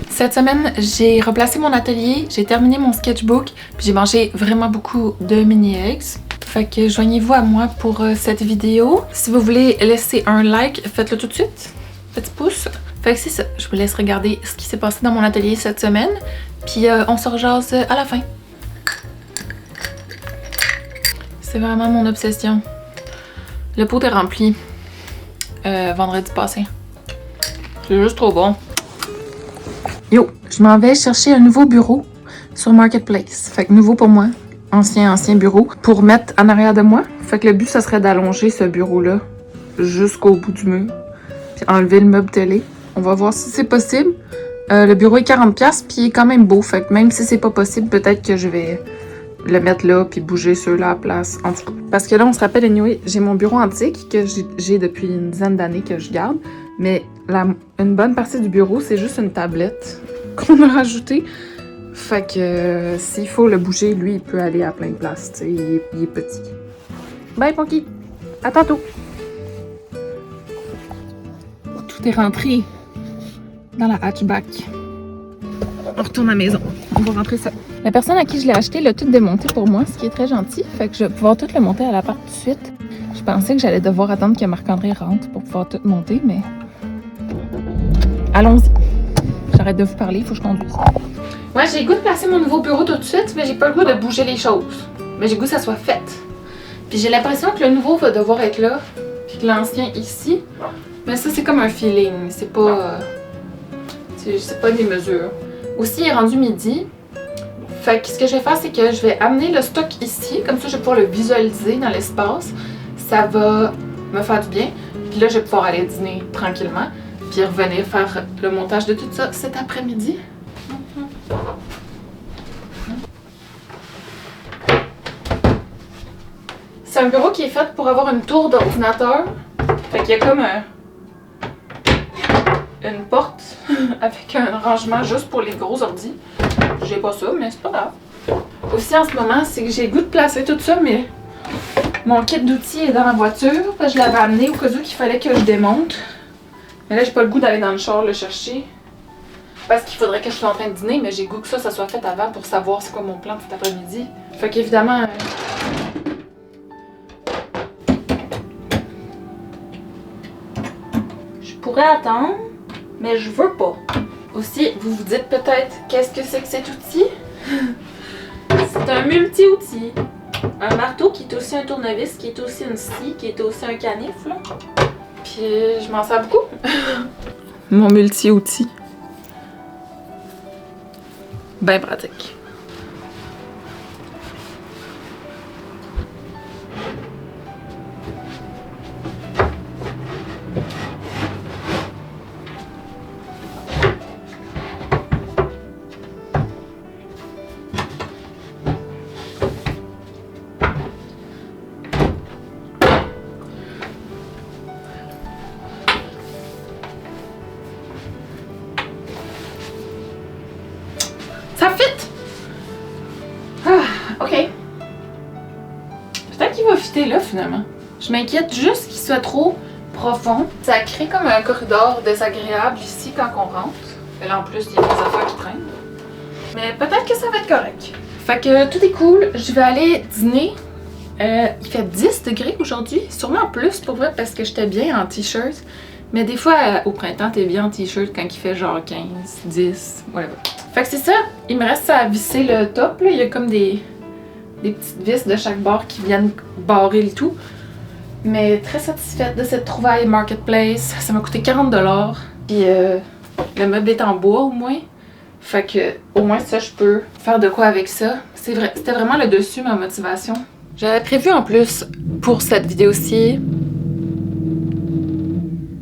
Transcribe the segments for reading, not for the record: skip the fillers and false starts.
Cette semaine, j'ai replacé mon atelier, j'ai terminé mon sketchbook, puis j'ai mangé vraiment beaucoup de mini eggs. Fait que joignez-vous à moi pour cette vidéo. Si vous voulez laisser un like, faites-le tout de suite. Petit pouce. Fait que c'est ça, je vous laisse regarder ce qui s'est passé dans mon atelier cette semaine, puis on se rejase à la fin. C'est vraiment mon obsession. Le pot est rempli vendredi passé. C'est juste trop bon. Yo, je m'en vais chercher un nouveau bureau sur Marketplace. Fait que nouveau pour moi, ancien bureau, pour mettre en arrière de moi. Fait que le but, ça serait d'allonger ce bureau-là jusqu'au bout du mur, puis enlever le meuble télé. On va voir si c'est possible. Le bureau est 40$, puis il est quand même beau. Fait que même si c'est pas possible, peut-être que je vais le mettre là, puis bouger ceux-là à la place. En tout cas. Parce que là, on se rappelle, anyway, j'ai mon bureau antique que j'ai depuis une dizaine d'années que je garde. Mais une bonne partie du bureau, c'est juste une tablette qu'on a rajoutée. Fait que s'il faut le bouger, lui, il peut aller à plein de places. Tu sais, il est petit. Bye, Ponky! À tantôt! Tout est rentré dans la hatchback. On retourne à la maison. On va rentrer ça. La personne à qui je l'ai acheté l'a tout démonté pour moi, ce qui est très gentil. Fait que je vais pouvoir tout le monter à l'appart tout de suite. Je pensais que j'allais devoir attendre que Marc-André rentre pour pouvoir tout monter, mais... Allons-y. J'arrête de vous parler, il faut que je conduise. Ouais, j'ai le goût de placer mon nouveau bureau tout de suite, mais j'ai pas le goût de bouger les choses. Mais j'ai le goût que ça soit fait. Puis j'ai l'impression que le nouveau va devoir être là, puis que l'ancien ici. Mais ça, c'est comme un feeling. C'est pas des mesures. Aussi, il est rendu midi. Fait que ce que je vais faire, c'est que je vais amener le stock ici. Comme ça, je vais pouvoir le visualiser dans l'espace. Ça va me faire du bien. Puis là, je vais pouvoir aller dîner tranquillement. Puis revenir faire le montage de tout ça cet après-midi. C'est un bureau qui est fait pour avoir une tour d'ordinateur. Fait qu'il y a comme une porte avec un rangement juste pour les gros ordis. J'ai pas ça, mais c'est pas grave. Aussi en ce moment, c'est que j'ai le goût de placer tout ça, mais mon kit d'outils est dans ma voiture. Je l'avais amené au cas où qu'il fallait que je démonte. Mais là, j'ai pas le goût d'aller dans le char le chercher. Parce qu'il faudrait que je sois en train de dîner, mais j'ai le goût que ça soit fait avant pour savoir c'est quoi mon plan de cet après-midi. Fait qu'évidemment... je pourrais attendre, mais je veux pas. Aussi, vous vous dites peut-être, qu'est-ce que c'est que cet outil? C'est un multi-outil. Un marteau qui est aussi un tournevis, qui est aussi une scie, qui est aussi un canif, là. Puis je m'en sers beaucoup. Mon multi-outil. Ben pratique. Ça fit! Ah, ok. Peut-être qu'il va fitter là, finalement. Je m'inquiète juste qu'il soit trop profond. Ça crée comme un corridor désagréable ici quand on rentre. Et là, en plus, il y a des affaires qui traînent. Mais peut-être que ça va être correct. Fait que tout est cool. Je vais aller dîner. Il fait 10 degrés aujourd'hui. Sûrement plus, pour vrai, parce que j'étais bien en t-shirt. Mais des fois, au printemps, t'es bien en t-shirt quand il fait genre 15, 10, whatever. Fait que c'est ça. Il me reste à visser le top. Là. Il y a comme des petites vis de chaque bord qui viennent barrer le tout. Mais très satisfaite de cette trouvaille Marketplace. Ça m'a coûté 40$. Puis le meuble est en bois au moins. Fait que au moins ça, je peux faire de quoi avec ça. C'était vraiment le dessus ma motivation. J'avais prévu en plus pour cette vidéo-ci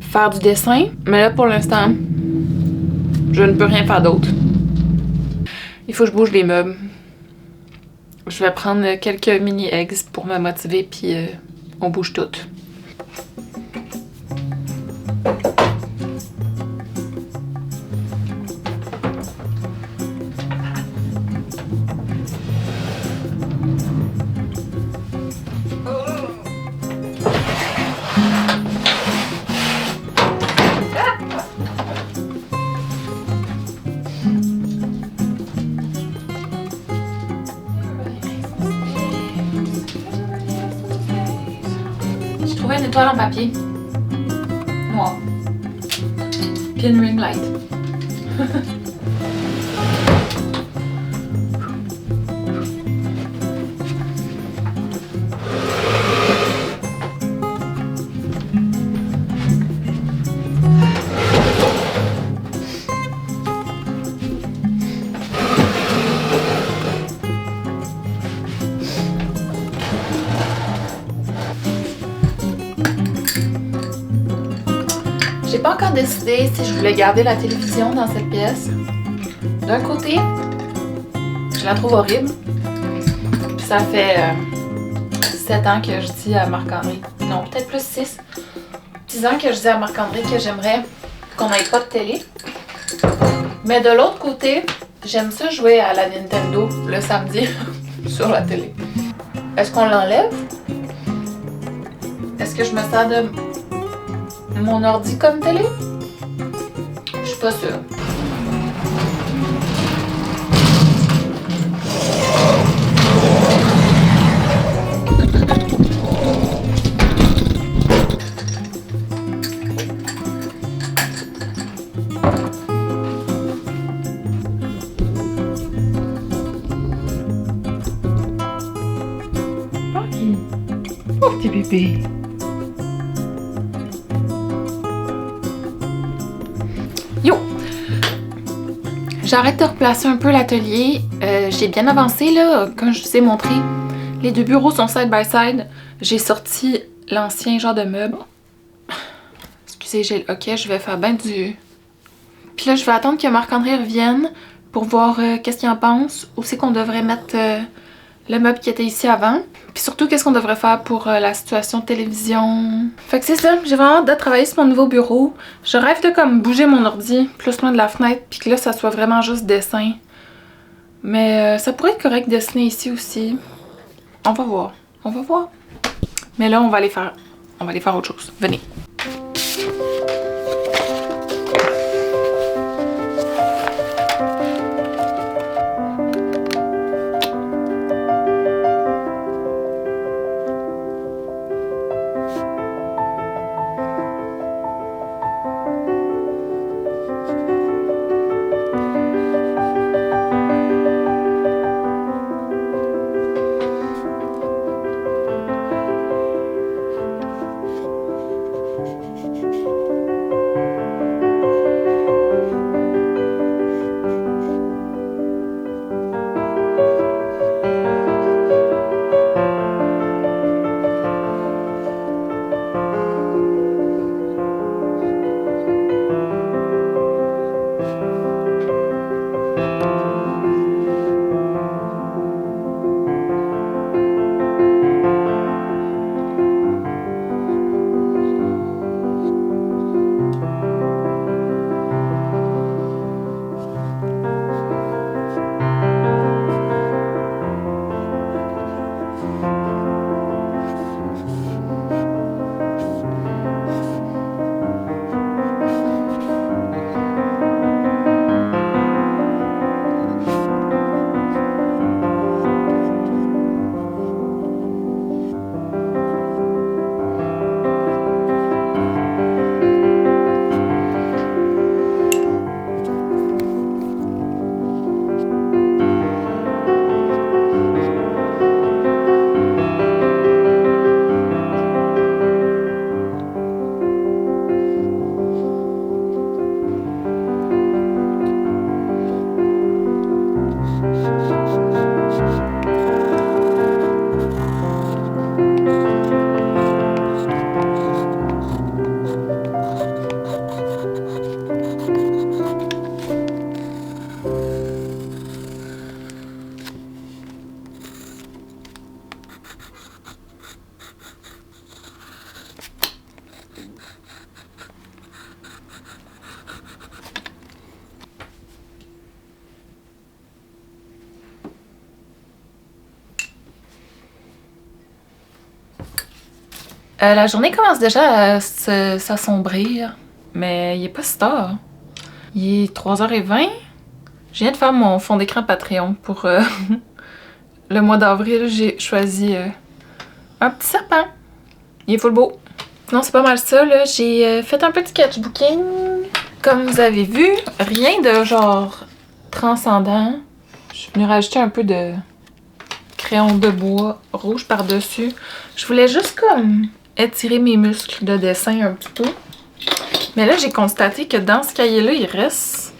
faire du dessin. Mais là pour l'instant, je ne peux rien faire d'autre. Il faut que je bouge les meubles. Je vais prendre quelques mini eggs pour me motiver, puis on bouge tout. toile en papier noir. Puis une ring light. J'ai pas encore décidé si je voulais garder la télévision dans cette pièce. D'un côté, je la trouve horrible. Puis ça fait 7 ans que je dis à Marc-André, non, peut-être plus 6 ans que je dis à Marc-André que j'aimerais qu'on n'ait pas de télé. Mais de l'autre côté, j'aime ça jouer à la Nintendo le samedi sur la télé. Est-ce qu'on l'enlève? Est-ce que je me sers de mon ordi comme télé? Je suis pas sûre. Pauvre petit bébé. Yo! J'arrête de replacer un peu l'atelier. J'ai bien avancé là, comme je vous ai montré. Les deux bureaux sont side by side. J'ai sorti l'ancien genre de meuble. Excusez, ok, je vais faire ben du... Puis là, je vais attendre que Marc-André revienne pour voir qu'est-ce qu'il en pense. Où c'est qu'on devrait mettre le meuble qui était ici avant. Puis surtout, qu'est-ce qu'on devrait faire pour la situation de télévision. Fait que c'est ça, j'ai vraiment hâte de travailler sur mon nouveau bureau. Je rêve de comme bouger mon ordi plus loin de la fenêtre, puis que là, ça soit vraiment juste dessin. Mais ça pourrait être correct de dessiner ici aussi. On va voir, on va voir. Mais là, on va aller faire autre chose. Venez. La journée commence déjà à s'assombrir, mais il est pas si tard. Il est 3h20. Je viens de faire mon fond d'écran Patreon pour le mois d'avril. J'ai choisi un petit serpent. Il est full beau. Sinon, c'est pas mal ça, là. J'ai fait un peu de sketchbooking. Comme vous avez vu, rien de genre transcendant. Je suis venue rajouter un peu de crayon de bois rouge par-dessus. Je voulais juste comme étirer mes muscles de dessin un petit peu. Mais là, j'ai constaté que dans ce cahier-là, il reste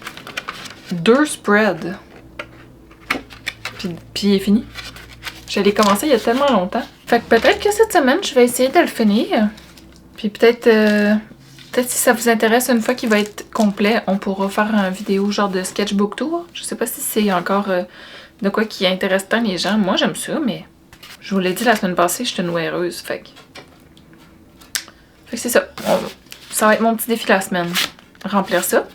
2 spreads. Puis il est fini. Je l'ai commencé il y a tellement longtemps. Fait que peut-être que cette semaine, je vais essayer de le finir. Puis peut-être si ça vous intéresse, une fois qu'il va être complet, on pourra faire une vidéo genre de sketchbook tour. Je sais pas si c'est encore de quoi qui intéresse tant les gens. Moi, j'aime ça, mais je vous l'ai dit la semaine passée, je suis une ouéreuse. Fait que c'est ça. Ça va être mon petit défi la semaine. Remplir ça.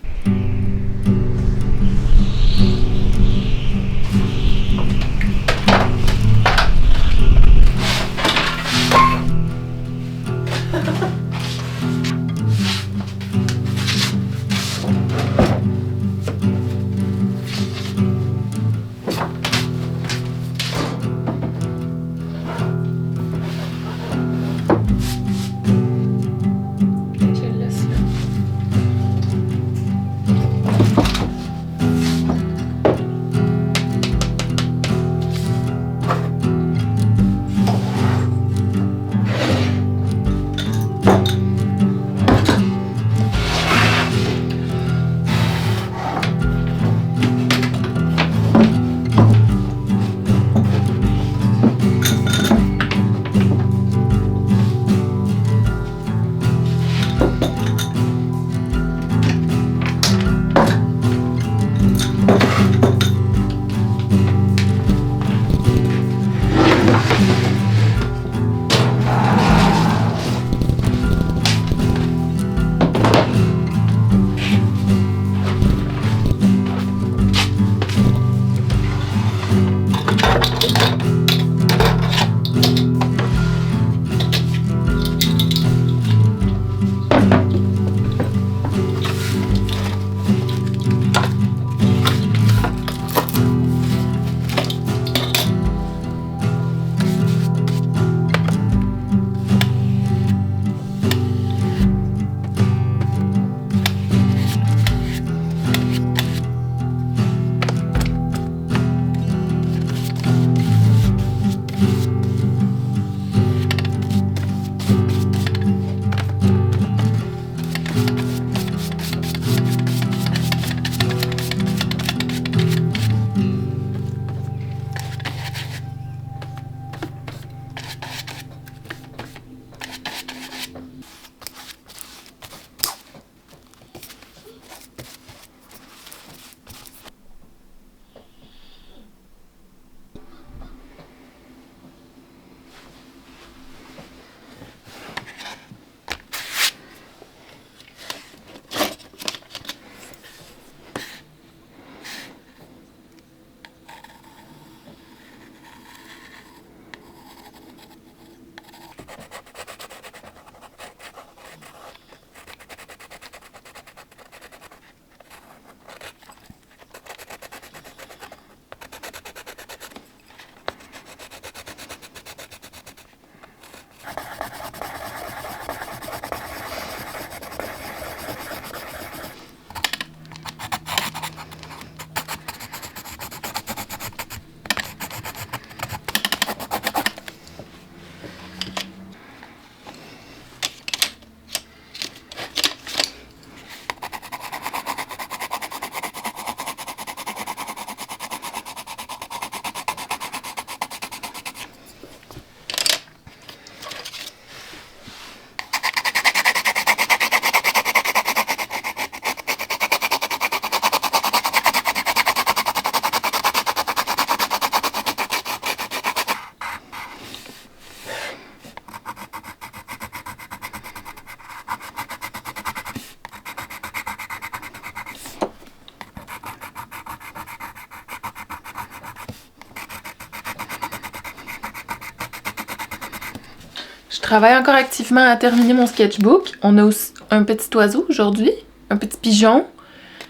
Je travaille encore activement à terminer mon sketchbook. On a aussi un petit oiseau aujourd'hui, un petit pigeon.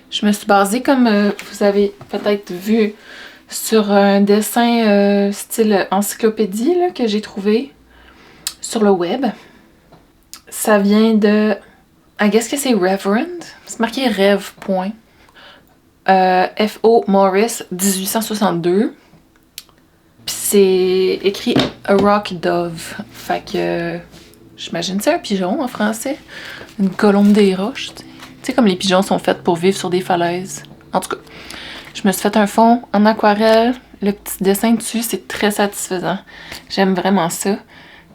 Je me suis basée, comme vous avez peut-être vu, sur un dessin style encyclopédie là, que j'ai trouvé sur le web. Ça vient de... I guess que c'est Reverend. C'est marqué Rev. F.O. Morris, 1862. Puis c'est écrit A Rock Dove. Fait que... j'imagine que c'est un pigeon en français. Une colombe des roches, tu sais. Tu sais, comme les pigeons sont faits pour vivre sur des falaises. En tout cas, je me suis fait un fond en aquarelle. Le petit dessin dessus, c'est très satisfaisant. J'aime vraiment ça.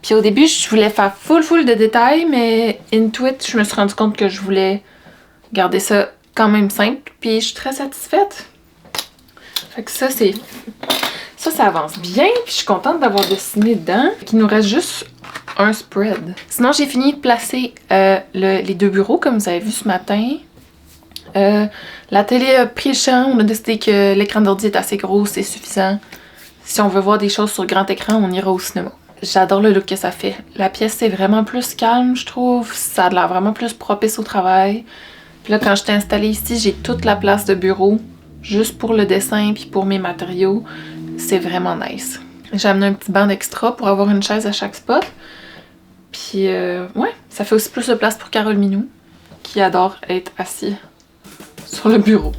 Puis au début, je voulais faire full de détails, mais Intuit, je me suis rendu compte que je voulais garder ça quand même simple. Puis je suis très satisfaite. Fait que ça, c'est... Ça avance bien. Puis je suis contente d'avoir dessiné dedans. Il nous reste juste un spread. Sinon, j'ai fini de placer les 2 bureaux, comme vous avez vu ce matin. La télé a pris le champ. On a décidé que l'écran d'ordi est assez gros, c'est suffisant. Si on veut voir des choses sur grand écran, on ira au cinéma. J'adore le look que ça fait. La pièce, c'est vraiment plus calme, je trouve. Ça a l'air vraiment plus propice au travail. Puis là, quand je t'ai installée ici, j'ai toute la place de bureau, juste pour le dessin puis pour mes matériaux. C'est vraiment nice. J'ai amené un petit banc d'extra pour avoir une chaise à chaque spot. Puis, ouais, ça fait aussi plus de place pour Carole Minou, qui adore être assis sur le bureau.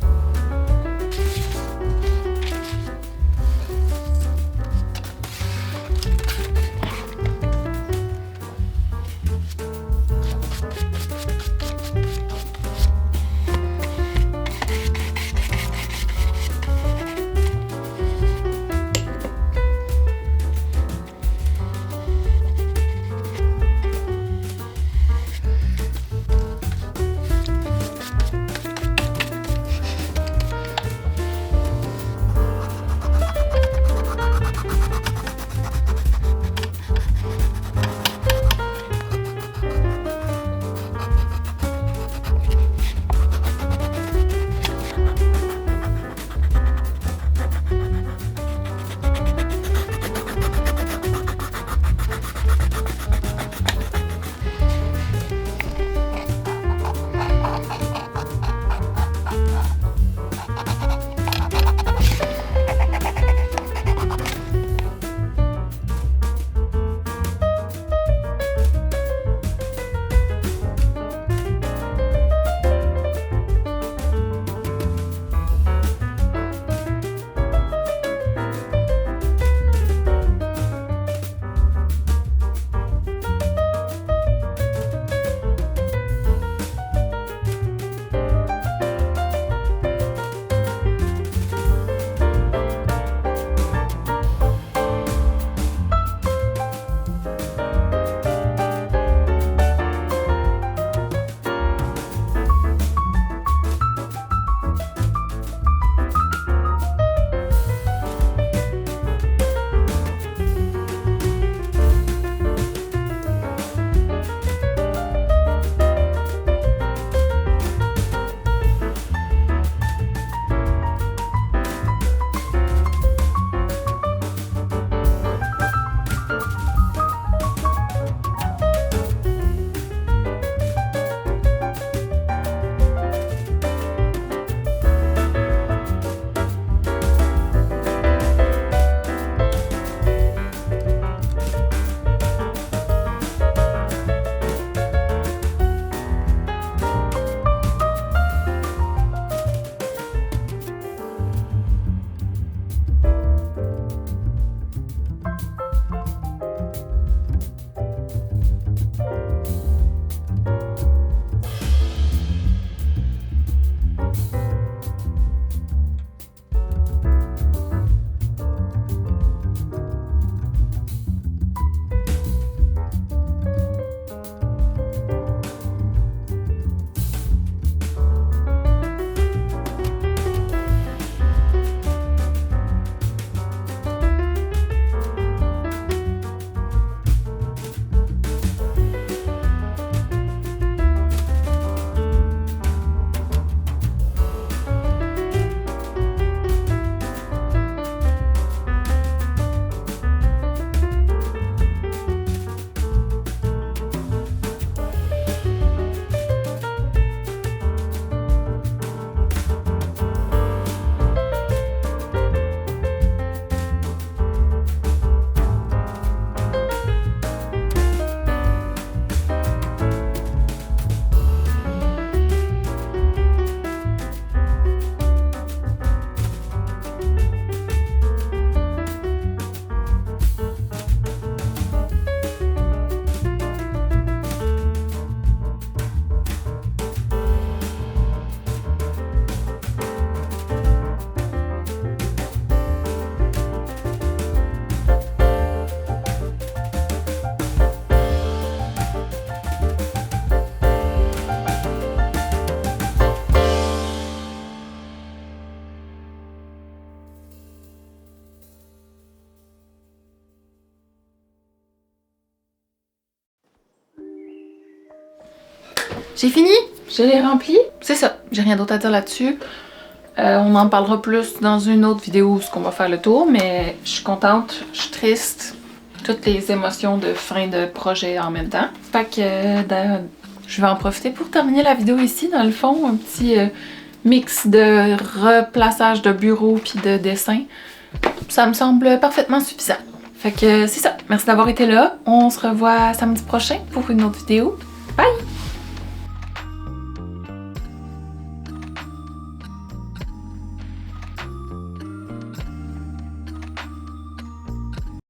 J'ai fini! Je l'ai rempli. C'est ça, j'ai rien d'autre à dire là-dessus. On en parlera plus dans une autre vidéo où on va faire le tour, mais je suis contente, je suis triste. Toutes les émotions de fin de projet en même temps. Fait que je vais en profiter pour terminer la vidéo ici. Dans le fond, un petit mix de replaçage de bureau puis de dessin. Ça me semble parfaitement suffisant. Fait que c'est ça. Merci d'avoir été là. On se revoit samedi prochain pour une autre vidéo.